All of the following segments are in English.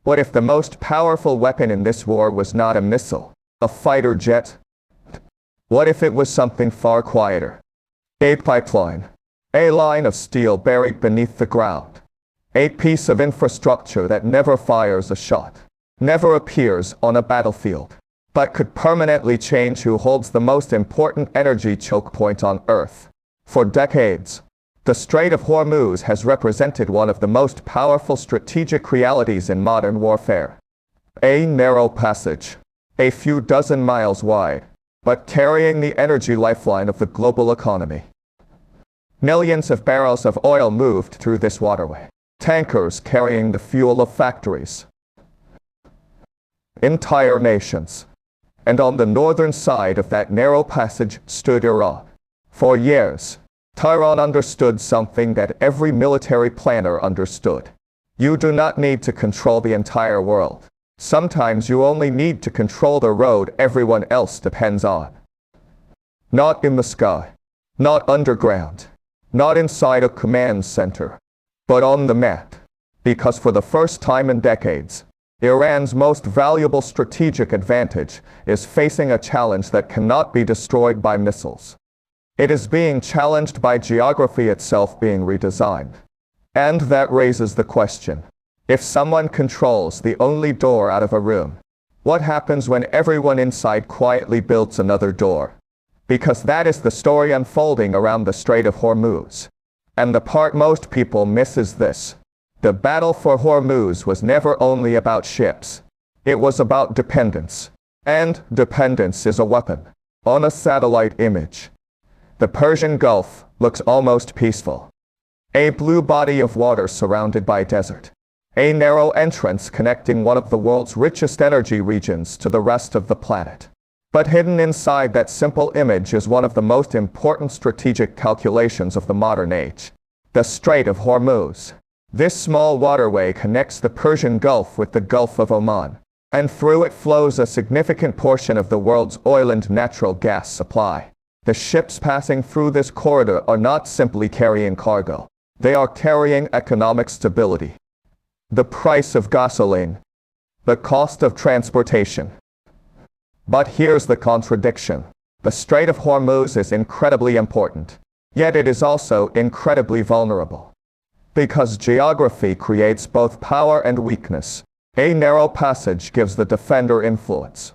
What if the most powerful weapon in this war was not a missile, a fighter jet? What if it was something far quieter? A pipeline, a line of steel buried beneath the ground, a piece of infrastructure that never fires a shot, never appears on a battlefield, but could permanently change who holds the most important energy choke point on Earth. For decades, the Strait of Hormuz has represented one of the most powerful strategic realities in modern warfare. A narrow passage, a few dozen miles wide, but carrying the energy lifeline of the global economy. Millions of barrels of oil moved through this waterway, tankers carrying the fuel of factories, entire nations. And on the northern side of that narrow passage stood Iran. For years, Tehran understood something that every military planner understood. You do not need to control the entire world. Sometimes you only need to control the road everyone else depends on. Not in the sky, not underground, not inside a command center, but on the mat. Because for the first time in decades, Iran's most valuable strategic advantage is facing a challenge that cannot be destroyed by missiles. It is being challenged by geography itself being redesigned. And that raises the question, if someone controls the only door out of a room, what happens when everyone inside quietly builds another door? Because that is the story unfolding around the Strait of Hormuz. And the part most people miss is this. The battle for Hormuz was never only about ships. It was about dependence. And dependence is a weapon. On a satellite image, the Persian Gulf looks almost peaceful. A blue body of water surrounded by desert. A narrow entrance connecting one of the world's richest energy regions to the rest of the planet. But hidden inside that simple image is one of the most important strategic calculations of the modern age. The Strait of Hormuz. This small waterway connects the Persian Gulf with the Gulf of Oman, and through it flows a significant portion of the world's oil and natural gas supply. The ships passing through this corridor are not simply carrying cargo. They are carrying economic stability. The price of gasoline. The cost of transportation. But here's the contradiction. The Strait of Hormuz is incredibly important, yet it is also incredibly vulnerable. Because geography creates both power and weakness. A narrow passage gives the defender influence.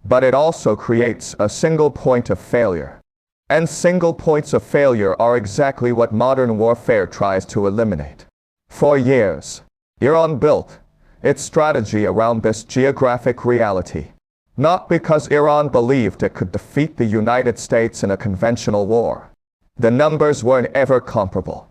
But it also creates a single point of failure. And single points of failure are exactly what modern warfare tries to eliminate. For years, Iran built its strategy around this geographic reality. Not because Iran believed it could defeat the United States in a conventional war. The numbers weren't ever comparable.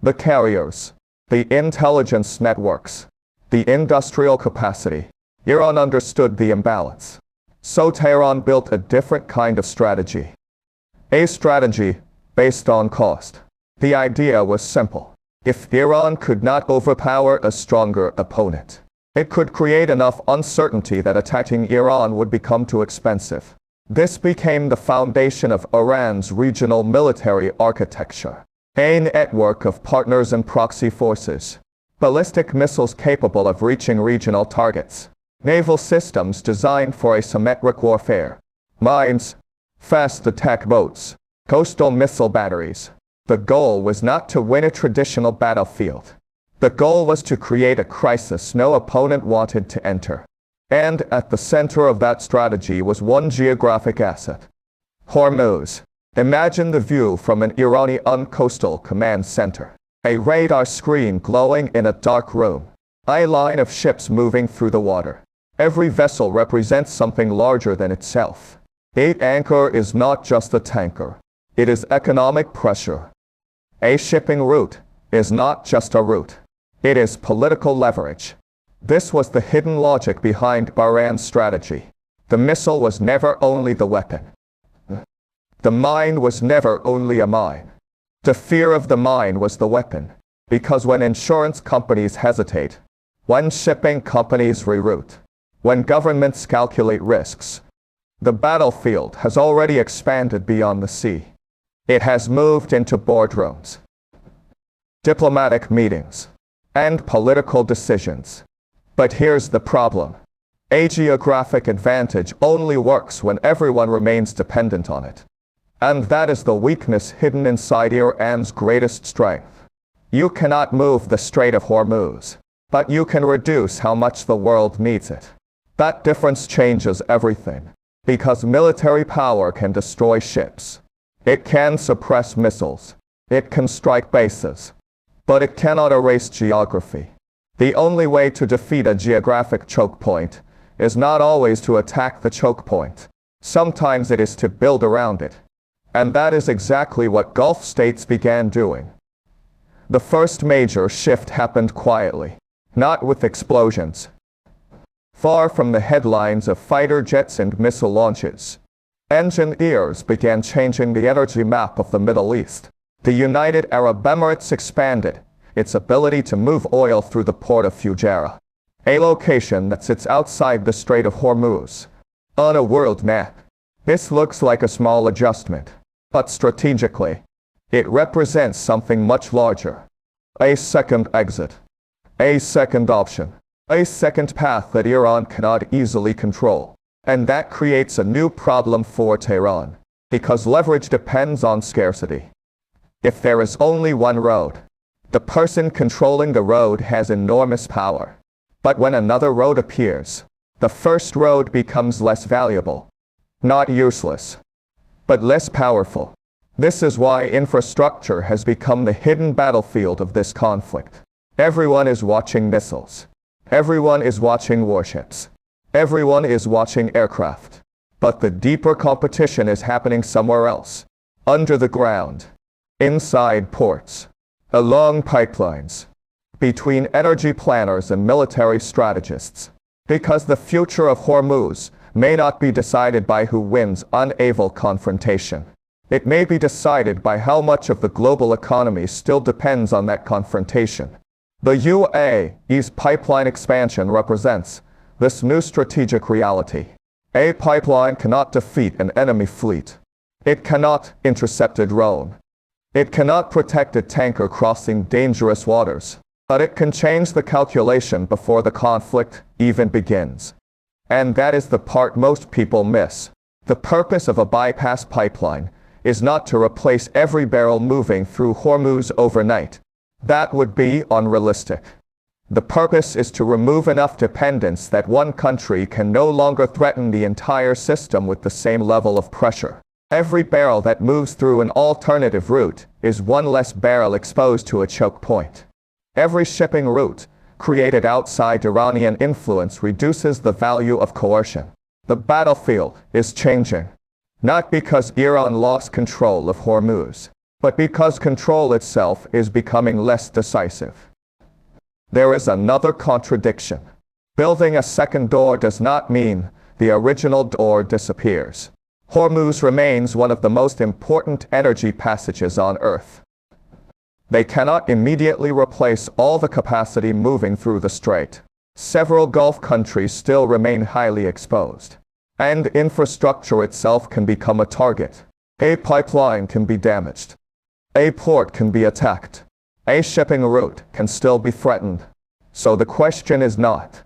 The carriers, the intelligence networks, the industrial capacity. Iran understood the imbalance. So Tehran built a different kind of strategy. A strategy based on cost. The idea was simple. If Iran could not overpower a stronger opponent, it could create enough uncertainty that attacking Iran would become too expensive. This became the foundation of Iran's regional military architecture. A network of partners and proxy forces. Ballistic missiles capable of reaching regional targets. Naval systems designed for asymmetric warfare. Mines. Fast attack boats. Coastal missile batteries. The goal was not to win a traditional battlefield. The goal was to create a crisis no opponent wanted to enter. And at the center of that strategy was one geographic asset. Hormuz. Imagine the view from an Iranian coastal command center. A radar screen glowing in a dark room. A line of ships moving through the water. Every vessel represents something larger than itself. A anchor is not just a tanker. It is economic pressure. A shipping route is not just a route. It is political leverage. This was the hidden logic behind Iran's strategy. The missile was never only the weapon. The mine was never only a mine. The fear of the mine was the weapon. Because when insurance companies hesitate, when shipping companies reroute, when governments calculate risks, the battlefield has already expanded beyond the sea. It has moved into boardrooms, diplomatic meetings, and political decisions. But here's the problem. A geographic advantage only works when everyone remains dependent on it. And that is the weakness hidden inside Iran's greatest strength. You cannot move the Strait of Hormuz, but you can reduce how much the world needs it. That difference changes everything, because military power can destroy ships. It can suppress missiles. It can strike bases. But it cannot erase geography. The only way to defeat a geographic choke point is not always to attack the choke point. Sometimes it is to build around it. And that is exactly what Gulf states began doing. The first major shift happened quietly, not with explosions. Far from the headlines of fighter jets and missile launches, engineers began changing the energy map of the Middle East. The United Arab Emirates expanded its ability to move oil through the port of Fujairah, a location that sits outside the Strait of Hormuz. On a world map, this looks like a small adjustment, but strategically, it represents something much larger. A second exit, a second option, a second path that Iran cannot easily control. And that creates a new problem for Tehran, because leverage depends on scarcity. If there is only one road, the person controlling the road has enormous power. But when another road appears, the first road becomes less valuable. Not useless, but less powerful. This is why infrastructure has become the hidden battlefield of this conflict. Everyone is watching missiles. Everyone is watching warships. Everyone is watching aircraft. But the deeper competition is happening somewhere else. Under the ground. Inside ports. Along pipelines. Between energy planners and military strategists. Because the future of Hormuz may not be decided by who wins uneven confrontation. It may be decided by how much of the global economy still depends on that confrontation. The UAE's pipeline expansion represents this new strategic reality. A pipeline cannot defeat an enemy fleet. It cannot intercept a drone. It cannot protect a tanker crossing dangerous waters. But it can change the calculation before the conflict even begins. And that is the part most people miss. The purpose of a bypass pipeline is not to replace every barrel moving through Hormuz overnight. That would be unrealistic. The purpose is to remove enough dependence that one country can no longer threaten the entire system with the same level of pressure. Every barrel that moves through an alternative route is one less barrel exposed to a choke point. Every shipping route created outside Iranian influence reduces the value of coercion. The battlefield is changing. Not because Iran lost control of Hormuz, but because control itself is becoming less decisive. There is another contradiction. Building a second door does not mean the original door disappears. Hormuz remains one of the most important energy passages on Earth. They cannot immediately replace all the capacity moving through the strait. Several Gulf countries still remain highly exposed. And infrastructure itself can become a target. A pipeline can be damaged. A port can be attacked. A shipping route can still be threatened. So the question is not,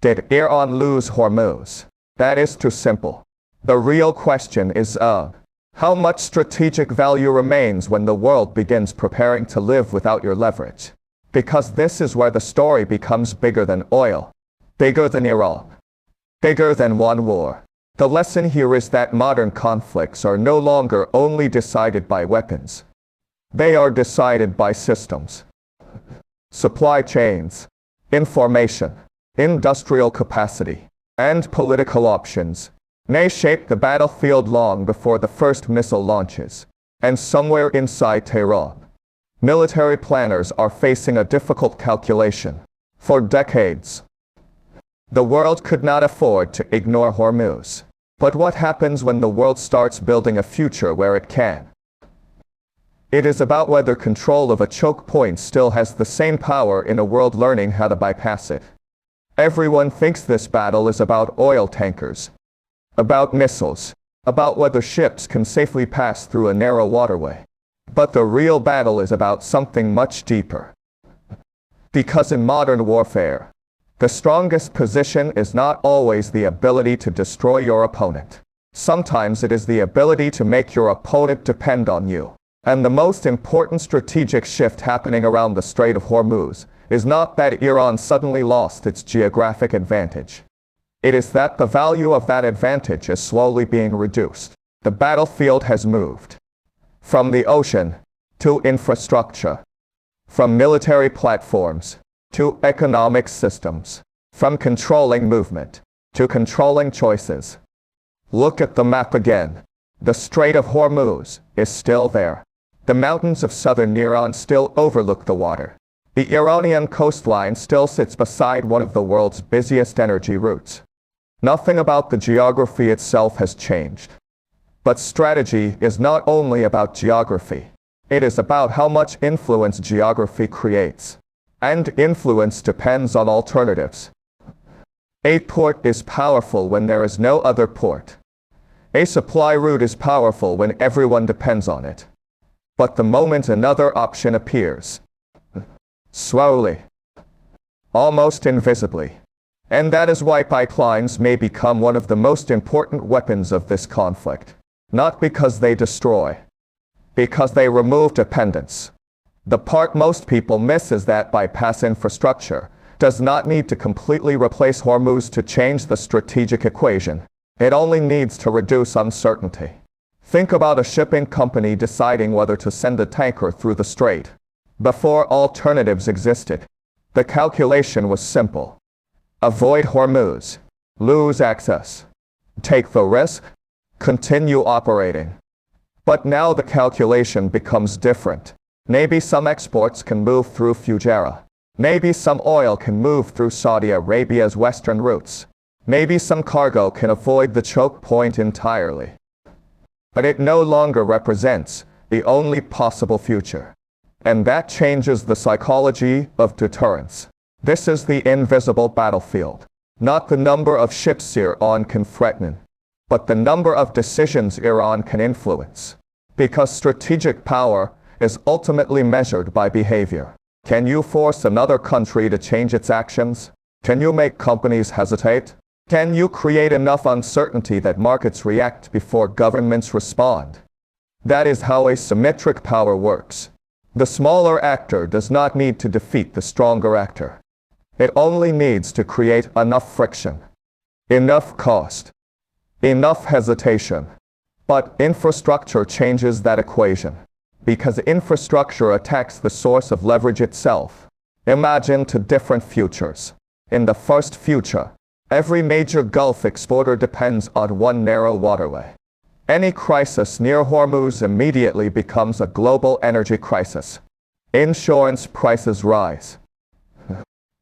did Iran lose Hormuz? That is too simple. The real question is, how much strategic value remains when the world begins preparing to live without your leverage? Because this is where the story becomes bigger than oil, bigger than Iran, bigger than one war. The lesson here is that modern conflicts are no longer only decided by weapons. They are decided by systems, supply chains, information, industrial capacity, and political options. May shape the battlefield long before the first missile launches. And somewhere inside Tehran, military planners are facing a difficult calculation. For decades, the world could not afford to ignore Hormuz. But what happens when the world starts building a future where it can? It is about whether control of a choke point still has the same power in a world learning how to bypass it. Everyone thinks this battle is about oil tankers, about missiles, about whether ships can safely pass through a narrow waterway. But the real battle is about something much deeper. Because in modern warfare, The strongest position is not always the ability to destroy your opponent. Sometimes it is the ability to make your opponent depend on you. And the most important strategic shift happening around the Strait of Hormuz is not that Iran suddenly lost its geographic advantage. It is that the value of that advantage is slowly being reduced. The battlefield has moved from the ocean to infrastructure, from military platforms to economic systems, from controlling movement to controlling choices. Look at the map again. The Strait of Hormuz is still there. The mountains of southern Iran still overlook the water. The Iranian coastline still sits beside one of the world's busiest energy routes. Nothing about the geography itself has changed. But strategy is not only about geography. It is about how much influence geography creates. And influence depends on alternatives. A port is powerful when there is no other port. A supply route is powerful when everyone depends on it. But the moment another option appears, slowly, almost invisibly, and that is why pipelines may become one of the most important weapons of this conflict. Not because they destroy, because they remove dependence. The part most people miss is that bypass infrastructure does not need to completely replace Hormuz to change the strategic equation. It only needs to reduce uncertainty. Think about a shipping company deciding whether to send a tanker through the strait. Before alternatives existed, the calculation was simple. Avoid Hormuz, lose access, take the risk, continue operating. But now the calculation becomes different. Maybe some exports can move through Fujairah. Maybe some oil can move through Saudi Arabia's western routes. Maybe some cargo can avoid the choke point entirely. But it no longer represents the only possible future. And that changes the psychology of deterrence. This is the invisible battlefield. Not the number of ships Iran can threaten, but the number of decisions Iran can influence. Because strategic power is ultimately measured by behavior. Can you force another country to change its actions? Can you make companies hesitate? Can you create enough uncertainty that markets react before governments respond? That is how asymmetric power works. The smaller actor does not need to defeat the stronger actor. It only needs to create enough friction, enough cost, enough hesitation. But infrastructure changes that equation. Because infrastructure attacks the source of leverage itself. Imagine two different futures. In the first future, every major Gulf exporter depends on one narrow waterway. Any crisis near Hormuz immediately becomes a global energy crisis. Insurance prices rise.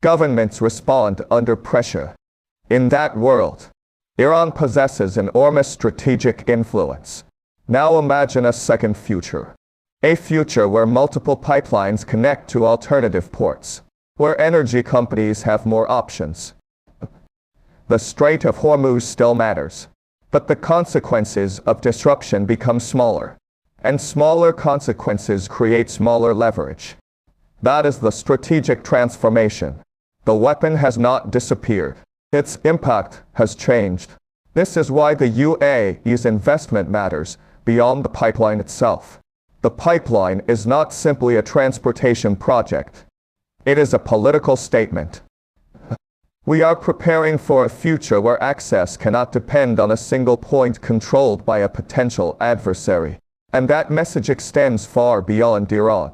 Governments respond under pressure. In that world, Iran possesses enormous strategic influence. Now imagine a second future. A future where multiple pipelines connect to alternative ports, where energy companies have more options. The Strait of Hormuz still matters, but the consequences of disruption become smaller, and smaller consequences create smaller leverage. That is the strategic transformation. The weapon has not disappeared. Its impact has changed. This is why the UAE's investment matters beyond the pipeline itself. The pipeline is not simply a transportation project. It is a political statement. We are preparing for a future where access cannot depend on a single point controlled by a potential adversary. And that message extends far beyond Iran.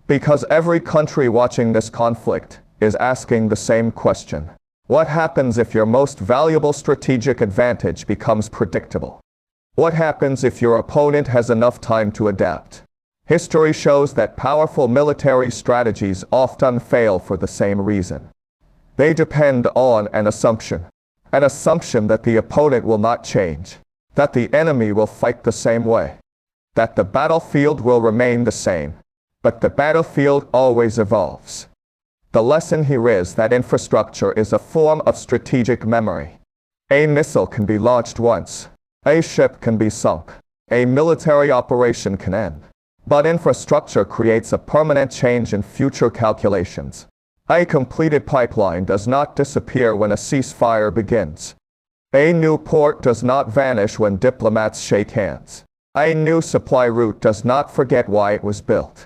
Because every country watching this conflict is asking the same question. What happens if your most valuable strategic advantage becomes predictable? What happens if your opponent has enough time to adapt? History shows that powerful military strategies often fail for the same reason. They depend on an assumption that the opponent will not change, that the enemy will fight the same way, that the battlefield will remain the same. But the battlefield always evolves. The lesson here is that infrastructure is a form of strategic memory. A missile can be launched once. A ship can be sunk. A military operation can end. But infrastructure creates a permanent change in future calculations. A completed pipeline does not disappear when a ceasefire begins. A new port does not vanish when diplomats shake hands. A new supply route does not forget why it was built.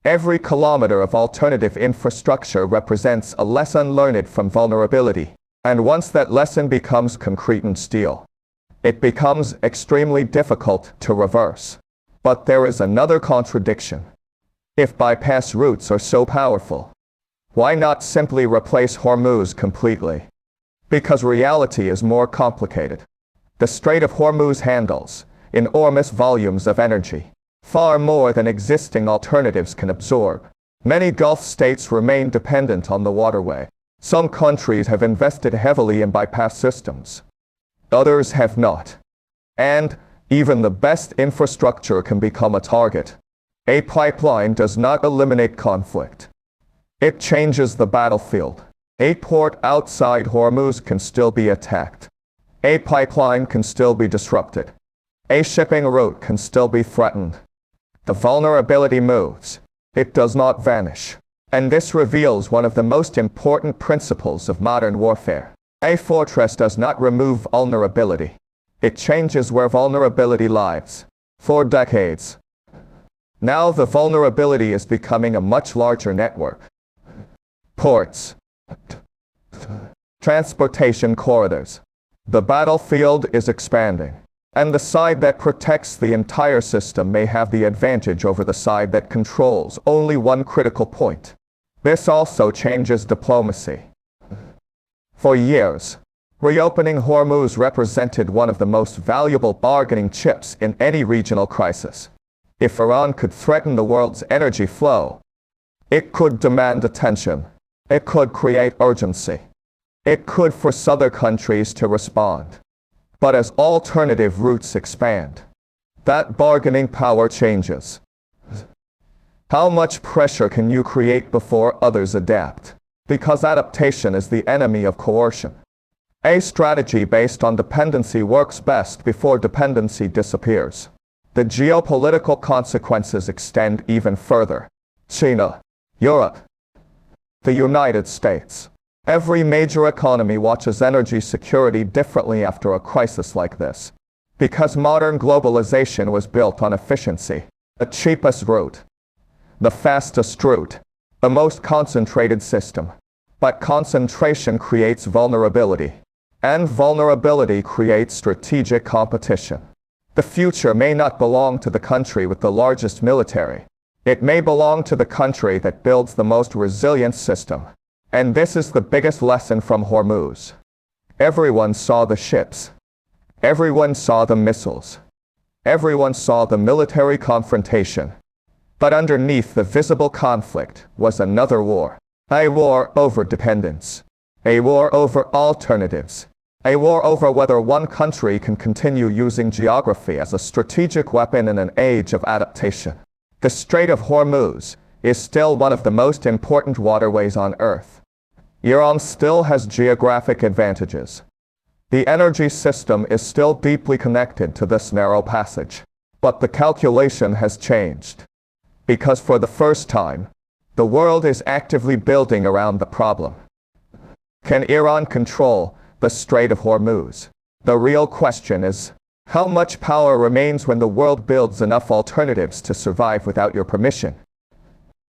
Every kilometer of alternative infrastructure represents a lesson learned from vulnerability. And once that lesson becomes concrete and steel, it becomes extremely difficult to reverse. But there is another contradiction. If bypass routes are so powerful, why not simply replace Hormuz completely? Because reality is more complicated. The Strait of Hormuz handles enormous volumes of energy, far more than existing alternatives can absorb. Many Gulf states remain dependent on the waterway. Some countries have invested heavily in bypass systems. Others have not. And even the best infrastructure can become a target. A pipeline does not eliminate conflict. It changes the battlefield. A port outside Hormuz can still be attacked. A pipeline can still be disrupted. A shipping route can still be threatened. The vulnerability moves. It does not vanish. And this reveals one of the most important principles of modern warfare. A fortress does not remove vulnerability. It changes where vulnerability lies. For decades. Now the vulnerability is becoming a much larger network. Ports. Transportation corridors. The battlefield is expanding. And the side that protects the entire system may have the advantage over the side that controls only one critical point. This also changes diplomacy. For years, reopening Hormuz represented one of the most valuable bargaining chips in any regional crisis. If Iran could threaten the world's energy flow, it could demand attention. It could create urgency. It could force other countries to respond. But as alternative routes expand, that bargaining power changes. How much pressure can you create before others adapt? Because adaptation is the enemy of coercion. A strategy based on dependency works best before dependency disappears. The geopolitical consequences extend even further. China, Europe, the United States. Every major economy watches energy security differently after a crisis like this. Because modern globalization was built on efficiency. The cheapest route. The fastest route. The most concentrated system. But concentration creates vulnerability. And vulnerability creates strategic competition. The future may not belong to the country with the largest military. It may belong to the country that builds the most resilient system. And this is the biggest lesson from Hormuz. Everyone saw the ships. Everyone saw the missiles. Everyone saw the military confrontation. But underneath the visible conflict was another war. A war over dependence. A war over alternatives. A war over whether one country can continue using geography as a strategic weapon in an age of adaptation. The Strait of Hormuz is still one of the most important waterways on Earth. Iran still has geographic advantages. The energy system is still deeply connected to this narrow passage. But the calculation has changed. Because for the first time, the world is actively building around the problem. Can Iran control the Strait of Hormuz? The real question is, how much power remains when the world builds enough alternatives to survive without your permission?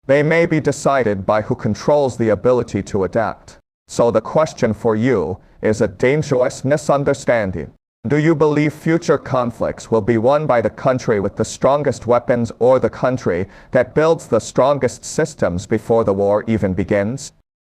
They may be decided by who controls the ability to adapt. So the question for you is a dangerous misunderstanding. Do you believe future conflicts will be won by the country with the strongest weapons or the country that builds the strongest systems before the war even begins?